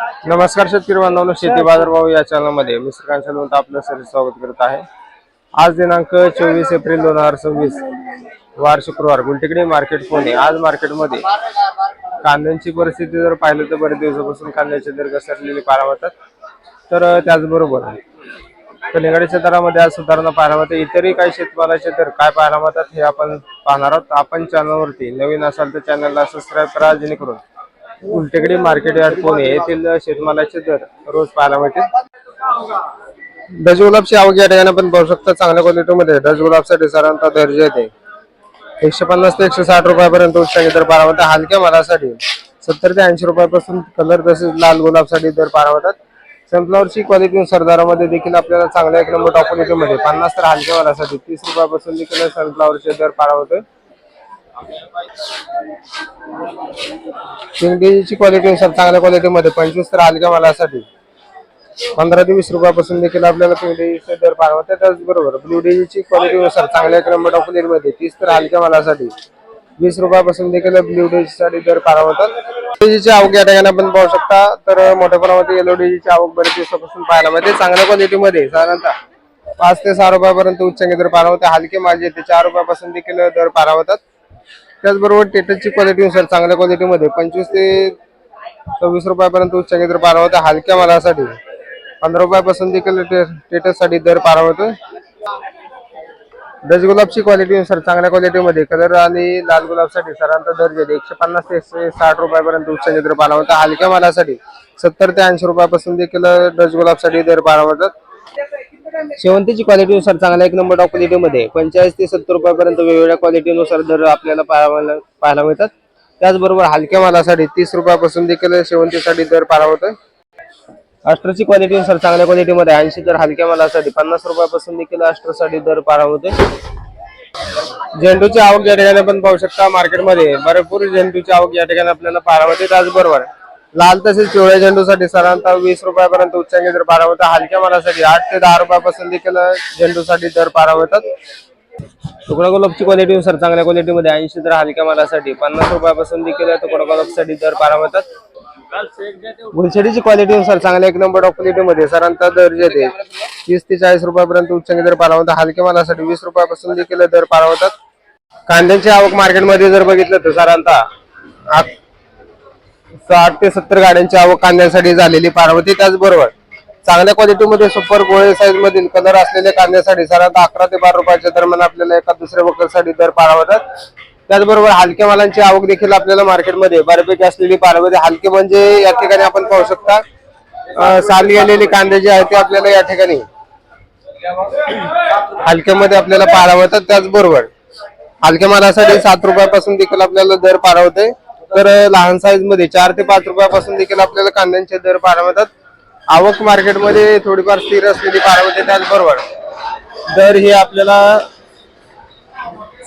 नमस्कार शेतकरी बांधवांनो, शेती बाजारभाव या चॅनलमध्ये मी श्रीकांत चलवंत आपलं सर स्वागत करत आहे। आज दिनांक 24 एप्रिल 2026 वार शुक्रवार, गुलटेकडी मार्केट पुणे। आज मार्केटमध्ये कांद्यांची परिस्थिती जर पाहिलं तर बरेच दिवसापासून कांद्याचे दर घसरलेले पाहायला मिळतात। तर त्याचबरोबर कलिंगडाच्या दरामध्ये आज सुधारणा पाहायला मिळते। इतरही काही शेतमालाचे दर काय पाहायला मिळतात हे आपण पाहणार आहोत। आपण चॅनलवरती नवीन असाल तर चॅनलला सबस्क्राईब करा, जेणेकरून गुलटेकडी मार्केट यार्ड पुणे येथील शेतमालाचे दर रोज पाहायला मिळतील। डच गुलाबची आवक या ठिकाणी आपण पाहू शकता। चांगल्या क्वालिटीमध्ये डच गुलाबसाठी साधारणतः दर्जा येते 150 ते 160 रुपयापर्यंत उच्चांकी दर पाहायला मिळतात। हलक्या मालासाठी 70 ते 80 रुपयापासून कलर तसेच लाल गुलाबसाठी दर पाहायला मिळतात। सनफ्लॉवरची क्वालिटीनुसार दरामध्ये देखील आपल्याला चांगल्या एक नंबर टॉप क्वालिटीमध्ये 50 तर हलक्या मालासाठी 30 रुपयापासून देखील सनफ्लॉवरचे दर पाहायला मिळतात। किंगडेची क्वालिटीनुसार चांगल्या क्वालिटीमध्ये 25 तर हलक्या मालासाठी 15 ते 20 रुपयापासून देखील आपल्याला किंगडेचे दर पाहायला मिळतात। त्याचबरोबर ब्लू डेजीची क्वालिटीनुसार चांगल्या एक नंबर टॉप क्वालिटीमध्ये 30 तर हलक्या मालासाठी 20 रुपयापासून देखील ब्लू डेजीसाठी दर पाहायला मिळतात। डेजीची आवक या ठिकाणी आपण पाहू शकता। तर मोठ्या प्रमाणात येलो डेजीची आवक बरेच दिवसापासून पाहायला मिळते। चांगल्या क्वालिटीमध्ये साधारणतः 5 ते 6 रुपयापर्यंत उच्चांकी दर पाहायला मिळतात। हलके माल ते 4 रुपयापासून देखील दर पाहायला मिळतात। त्याचबरोबर टेटसची क्वालिटीनुसार चांगल्या क्वालिटीमध्ये 25 ते 26 रुपयापर्यंत उच्चांकी दर पाहायला मिळतात। हलक्या मालासाठी 15 रुपयापासून देखील टेटससाठी दर पाहायला मिळतो। डच गुलाबची क्वालिटीनुसार चांगल्या क्वालिटीमध्ये कलर आणि लाल गुलाबसाठी साधारणतः दर 150 ते 160 रुपयापर्यंत उच्चांकी दर पाहायला मिळतात। हलक्या मालासाठी 70 ते 80 रुपयापासून देखील डच गुलाबसाठी दर पाहायला मिळतात। शेवंतीची क्वालिटीनुसार चांगल्या एक नंबर टॉप क्वालिटीमध्ये 45 ते 70 रुपयापर्यंत वेगवेगळ्या क्वालिटीनुसार दर आपल्याला पाहायला मिळतात। त्याचबरोबर हलक्या मालासाठी 30 रुपयापासून देखील शेवंतीसाठी दर पाहायला मिळतो। अस्टरची क्वालिटीनुसार चांगल्या क्वालिटीमध्ये 80 तर हलक्या मालासाठी 50 रुपयापासून देखील अस्टरसाठी दर पाहायला मिळतो। झेंडूची आवक या ठिकाणी आपण पाहू शकता। मार्केटमध्ये भरपूर झेंडूची आवक या ठिकाणी आपल्याला पाहायला मिळते। त्याचबरोबर लाल तसेच पिवळ्या झेंडूसाठी साधारणतः 20 रुपयापर्यंत उच्चांकी दर पाहायला मिळतात। हलक्या मालासाठी 8 ते 10 रुपयापासून देखील झेंडूसाठी दर पाहायला मिळतात। तुकडा गुलाबची क्वालिटीनुसार चांगल्या क्वालिटीमध्ये 80 तर हलक्या मालासाठी 50 रुपयापासून देखील तुकडा गुलाबसाठी दर पाहायला मिळतात। गुलछडीची क्वालिटीनुसार चांगल्या एक नंबर टॉप क्वालिटीमध्ये साधारणतः दर येते 30 ते 40 रुपयापर्यंत उच्चांकी दर पाहायला मिळतात। हलक्या मालासाठी 20 रुपयापासून देखील दर पाहायला मिळतात। कांद्यांची आवक मार्केटमध्ये जर बघितलं तर साधारणतः 60 ते 70 गाड्यांची आवक कांद्यासाठी झालेली पाहायला मिळते। त्याचबरोबर चांगल्या क्वालिटीमध्ये सुपर गोळे साईज मधील कलर असलेल्या कांद्यासाठी साधारणतः 11 ते 12 रुपयाच्या दरम्यान आपल्याला एका दुसऱ्या बकरसाठी दर पाहायला मिळतात। त्याचबरोबर हलक्या मालांची आवक देखील आपल्याला मार्केटमध्ये बऱ्यापैकी असलेली पाहायला मिळते। हलके म्हणजे या ठिकाणी आपण पाहू शकता साल गेलेले कांदे जे आहेत ते आपल्याला या ठिकाणी हलक्यामध्ये आपल्याला पाहायला मिळतात। त्याचबरोबर हलक्या मालासाठी 7 रुपयापासून देखील आपल्याला दर पाहायला मिळते। तर लहान साईज मध्ये 4 ते 5 रुपयापासून देखील आपल्याला कांद्यांचे दर पाहायला मिळतात। आवक मार्केटमध्ये थोडीफार स्थिर असलेली पाहायला मिळते। त्याचबरोबर दर हे आपल्याला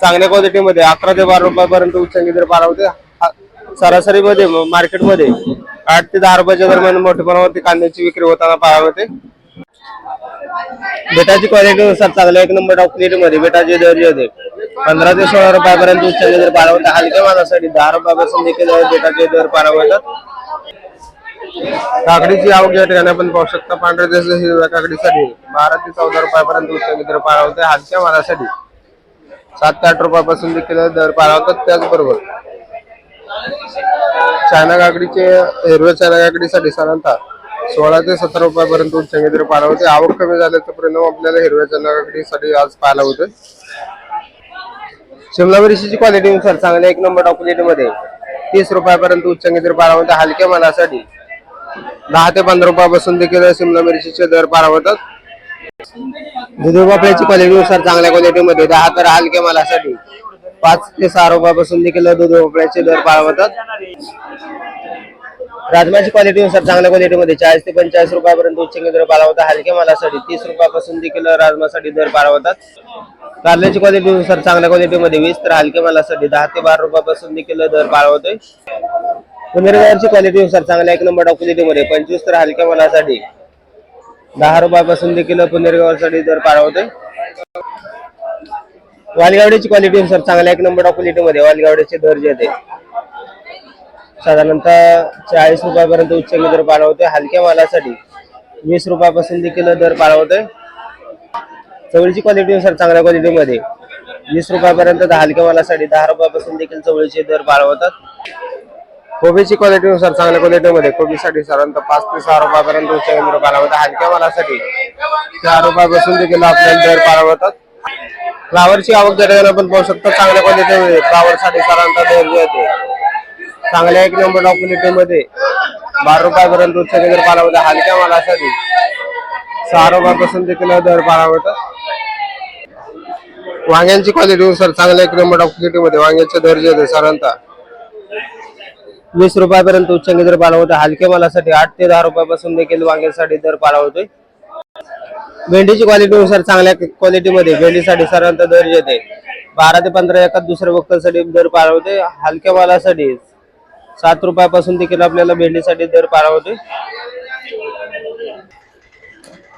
चांगल्या क्वालिटीमध्ये 11 ते 12 रुपयापर्यंत उच्चांकी दर पाहायला मिळते। सरासरीमध्ये मार्केटमध्ये 8 ते 10 रुपयाच्या दरम्यान मोठ्या प्रमाणावरती कांद्याची विक्री होताना पाहायला मिळते। बेटाची क्वालिटीनुसार चांगल्या एक नंबर टॉप क्वालिटीमध्ये बेटाचे दर जे होते 15 ते 16 रुपयापर्यंत उच्चांकी दर पाहायला मिळतात। हलक्या मालासाठी 10 रुपयापासून देखील बेटाचे दर पाहायला मिळतात। काकडीची आवक या ठिकाणी आपण पाहू शकता। पांढऱ्या तसेच हिरव्या काकडीसाठी 12 ते 14 रुपयापर्यंत उच्चांकी दर पाहायला मिळते। हलक्या मालासाठी 7 ते 8 रुपयापासून देखील दर पाहायला मिळतात। त्याचबरोबर चायना काकडीचे हिरव्या चायना काकडीसाठी साधारणतः 16 ते 17 रुपयापर्यंत उच्चांकी दर पाहायला मिळते। आवक कमी झाल्याचा परिणाम आपल्याला हिरव्या चायना काकडीसाठी आज पाहायला मिळतोय। शिमला मिरचीची क्वालिटीनुसार चांगल्या एक नंबर टॉप क्वालिटीमध्ये 30 रुपयापर्यंत उच्चांकी दर पाहायला मिळते। हलक्या मालासाठी 10 ते 15 रुपयापासून देखील शिमला मिरचीचे दर पाहायला मिळतात। दुधी भोपळ्याची क्वालिटीनुसार चांगल्या क्वालिटीमध्ये 10 तर हलक्या मालासाठी 5 ते 6 रुपयापासून देखील दुधी भोपळ्याचे दर पाहायला मिळतात। राजमाची क्वालिटीनुसार चांगल्या क्वालिटीमध्ये 40 ते 45 रुपयापर्यंत उच्चांकी दर पाहायला मिळतात। हलक्या मालासाठी 30 रुपयापासून देखील राजमासाठी दर पाहायला मिळतात। कारल्याची क्वालिटीनुसार चांगल्या क्वालिटीमध्ये 20 तर हलक्या मालासाठी 10 ते 12 रुपयापासून देखील दर पाहायला मिळतोय। पुनेरगावची क्वालिटीनुसार चांगल्या एक नंबर टॉप क्वालिटीमध्ये 25 तर हलक्या मालासाठी 10 रुपयापासून देखील पुनेरगावसाठी दर पाहायला मिळतोय। वालगावड्याची क्वालिटीनुसार चांगल्या एक नंबर टॉप क्वालिटीमध्ये वालगावड्याचे दर जे आहेत साधारणतः 40 रुपयापर्यंत उच्चांकी दर पाळला होते. हलक्या मालासाठी 20 रुपयापासून देखील दर पाळला होते. चवळीची क्वालिटीनुसार चांगल्या क्वालिटीमध्ये 20 रुपयापर्यंत हलक्या मालासाठी 10 रुपयापासून देखील चवळीचे दर पाळवतात. कोबीची क्वालिटीनुसार चांगल्या क्वालिटीमध्ये कोबीसाठी साधारणतः 5 ते 6 रुपयापर्यंत उच्चांकी दर पाळवतात. हलक्या मालासाठी 4 रुपयापासून देखील आपल्याला दर पाळवतात. फ्लावरची आवक जर आपण पाहू शकतो चांगल्या क्वालिटीमध्ये फ्लावरसाठी साधारणतः दर जे येते चांगल्या 1 नंबर टॉप क्वालिटीमध्ये 12 रुपयापर्यंत उच्चांकी दर पाळवतात. हलक्या मालासाठी 6 रुपयापासून देखील दर पाळवतात. वांग्यांची क्वालिटीनुसार चांगल्या 1 नंबर टॉप क्वालिटीमध्ये वांग्याचे दर जे येते साधारणतः 20 रुपयापर्यंत उच्चांकी दर पाळवतात. हलक्या मालासाठी 8 ते 10 रुपयापासून देखील वांग्यासाठी दर पाळवतोय. भेंडीची क्वालिटीनुसार चांगल्या क्वालिटीमध्ये भेंडीसाठी साधारणतः दर जे येते 12 ते 15 एका दुसऱ्या वक्तासाठी दर पाळवते. हलक्या मालासाठी 7 रुपयापासून देखील आपल्याला भेंडीसाठी दर पाळवते.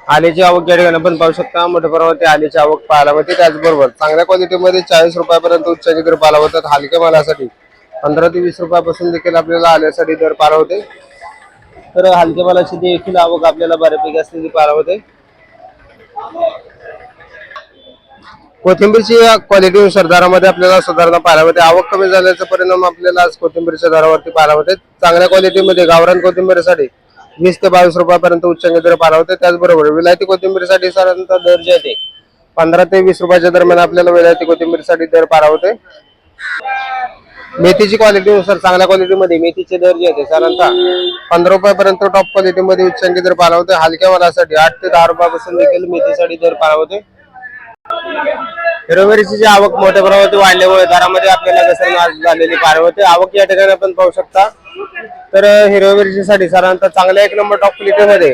आलेची आवक या ठिकाणी आपण पाहू शकता मोठ्या प्रमाणात आलेची आवक पाहायला मिळते. त्याचबरोबर चांगल्या क्वालिटीमध्ये 40 रुपयापर्यंत उच्चांकी दर पाळवतात. हलक्या मालासाठी 15 ते 20 रुपयापासून देखील आपल्याला आल्यासाठी दर पाळवते. तर हलक्या मालाची देखील आवक आपल्याला बऱ्यापैकी असलेली पाळवते. कोथिंबीरची क्वालिटीनुसार दरामध्ये आपल्याला सुधारणा पाहायला मिळते. आवक कमी झाल्याचा परिणाम आपल्याला आज कोथिंबीरच्या दरावरती पाहायला मिळते. चांगल्या क्वालिटीमध्ये गावरान कोथिंबीरसाठी 20 ते 22 रुपयापर्यंत उच्चांकी दर पाळला होते. त्याचबरोबर विलायती कोथिंबीरसाठी साधारणतः दर जे आहे 15 ते 20 रुपयाच्या दरम्यान आपल्याला विलायती कोथिंबीरसाठी दर पाळला होते. मेथीची क्वालिटीनुसार चांगल्या क्वालिटीमध्ये मेथीचे दर जे आहे साधारणतः 15 रुपयापर्यंत टॉप क्वालिटीमध्ये उच्चांकी दर पाळला होते. हलक्या मालासाठी 8 ते 10 रुपयापासून देखील मेथीसाठी दर पाळला होते. हिरव्या मिरचीची आवक मोठ्या प्रमाणात वाढल्यामुळे दरामध्ये आपल्याला घसरण झालेली पाहायला होते. आवक या ठिकाणी आपण पाहू शकता. तर हिरव्या मिरचीसाठी साधारणतः चांगल्या 1 नंबर टॉप क्वालिटीमध्ये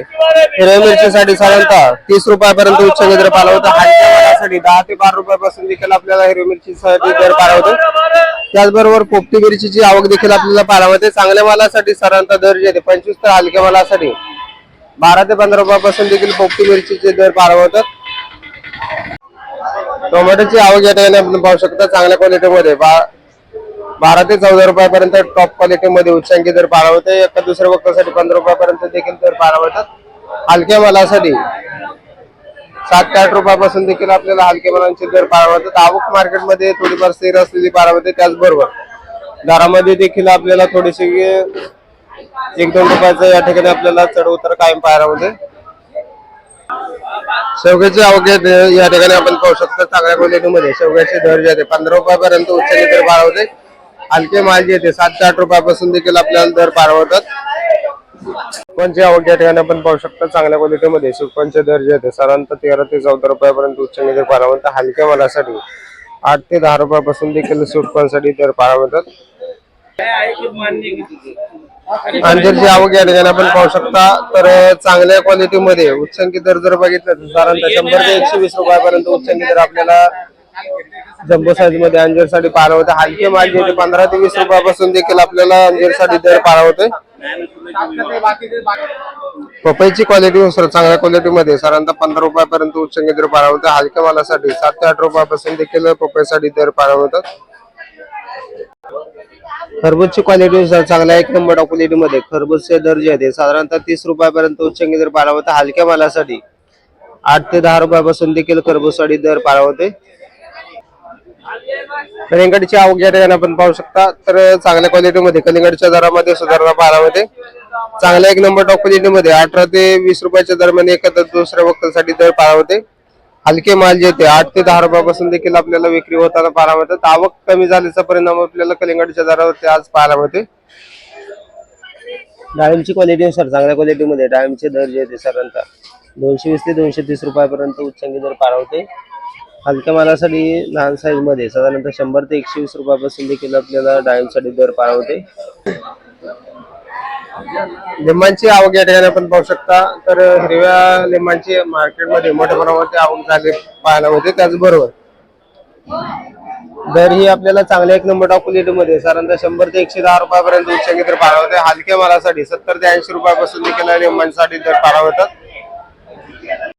हिरव्या मिरचीसाठी साधारणतः 30 रुपयापर्यंत उच्चांकी दर पाळला होता. हलक्या मालासाठी 10 ते 12 रुपयापासून देखील आपल्याला हिरव्या मिरचीसाठी दर पाळला होता. त्याचबरोबर पोपटी मिरचीची आवक देखील आपल्याला पाहायला मिळते. चांगल्या मालासाठी साधारणतः दर जे 25 तर हलक्या मालासाठी 12 ते 15 रुपयापासून देखील पोपटी मिरचीचे दर पाळला होतात. टोमॅटोची आवक या ठिकाणी आपण पाहू शकता. चांगल्या क्वालिटीमध्ये 12 ते 14 रुपयापर्यंत टॉप क्वालिटीमध्ये उच्चांकी दर पाळला होते. एका दुसऱ्या वक्तासाठी 15 रुपयापर्यंत देखील दर पाळला होतात. हलक्या मालासाठी 7 ते 8 रुपयापासून देखील आपल्याला हलक्या मालांचे दर पाळला होतात. आवक मार्केटमध्ये थोडीफार स्थिर असलेली पाहायला होते. त्याचबरोबर दरामध्ये देखील आपल्याला थोडीशी 1-2 रुपयाचं या ठिकाणी आपल्याला चढ उतार कायम पाहायला होते. शेवग्याची आवक या ठिकाणी आपण पाहू शकतो. चांगल्या क्वालिटीमध्ये शेवग्याचे दर जे आहे 15 रुपयापर्यंत उच्चांकी दर पाळला होते. हलके माल जे येते 7 ते 8 रुपयापासून देखील आपल्याला दर पाळला होतात. सुरपांची आवक या ठिकाणी आपण पाहू शकतो. चांगल्या क्वालिटीमध्ये सुरपांचे दर जे आहेत साधारणतः 13 ते 14 रुपयापर्यंत उच्चांकी दर पाळला होता. हलक्या मालासाठी 8 ते 10 रुपयापासून देखील सुरपांसाठी दर पाळला होतात. अंजीरची आवक या ठिकाणी आपण पाहू शकता. तर चांगल्या क्वालिटीमध्ये उच्चांकी दर जर बघितलं तर साधारणतः 100 ते 120 रुपयापर्यंत उच्चांकी दर आपल्याला जम्बो साईज मध्ये अंजीरसाठी पाळला होता. हलके माल जे 15 ते 20 रुपयापासून देखील आपल्याला अंजीरसाठी दर पाळला होते. पपईची क्वालिटीनुसार चांगल्या क्वालिटीमध्ये साधारणतः 15 रुपयापर्यंत उच्चांकी दर पाळला होता. हलक्या मालासाठी 7 ते 8 रुपयापासून देखील पपईसाठी दर पाळला होतात. खरबूजची क्वालिटीनुसार चांगल्या 1 नंबर क्वालिटीमध्ये खरबूजचे दर जे आहेत साधारणतः 30 रुपयापर्यंत उच्चांकी दर पाळला होता. हलक्या मालासाठी 8 ते 10 रुपयापासून देखील खरबूजसाठी दर पाळला होते. कलिंगडची आवक या ठिकाणी आपण पाहू शकता. तर चांगल्या क्वालिटीमध्ये कलिंगडच्या दरामध्ये सुधारणा पाहायला होते. चांगल्या 1 नंबर टॉप क्वालिटीमध्ये 18 ते 20 रुपयाच्या दरम्यान एखाद्या दुसऱ्या वक्तासाठी दर पाळला होते. हलके माल जे ते 8 ते 10 रुपयापासून देखील आपल्याला विक्री होताना पाहायला मिळतात. आवक कमी झाल्याचा परिणाम आपल्याला कलिंगडच्या दरावरती आज पाहायला मिळते. डाळिंबची क्वालिटीनुसार चांगल्या क्वालिटीमध्ये डाळिंबचे दर जे ते साधारणतः 220 ते 230 रुपयापर्यंत उच्चांकी दर पाळला होते. हलक्या मालासाठी लहान साईज मध्ये साधारणतः 100 ते 120 रुपयापासून देखील आपल्याला डाळिंबसाठी दर पाळला होते. लिंबांची आवक या ठिकाणी आपण पाहू शकता. तर हिरव्या लिंबांची मार्केटमध्ये मोठ्या प्रमाणात आवक झाली पाहायला होते. त्याचबरोबर दर ही आपल्याला चांगल्या 1 नंबर टॉप क्वालिटीमध्ये साधारणतः 100 ते 110 रुपयापर्यंत उच्चांकी दर पाळला होते. हलक्या मालासाठी 70 ते 80 रुपयापासून देखील लिंबांसाठी दर पाळला होतात.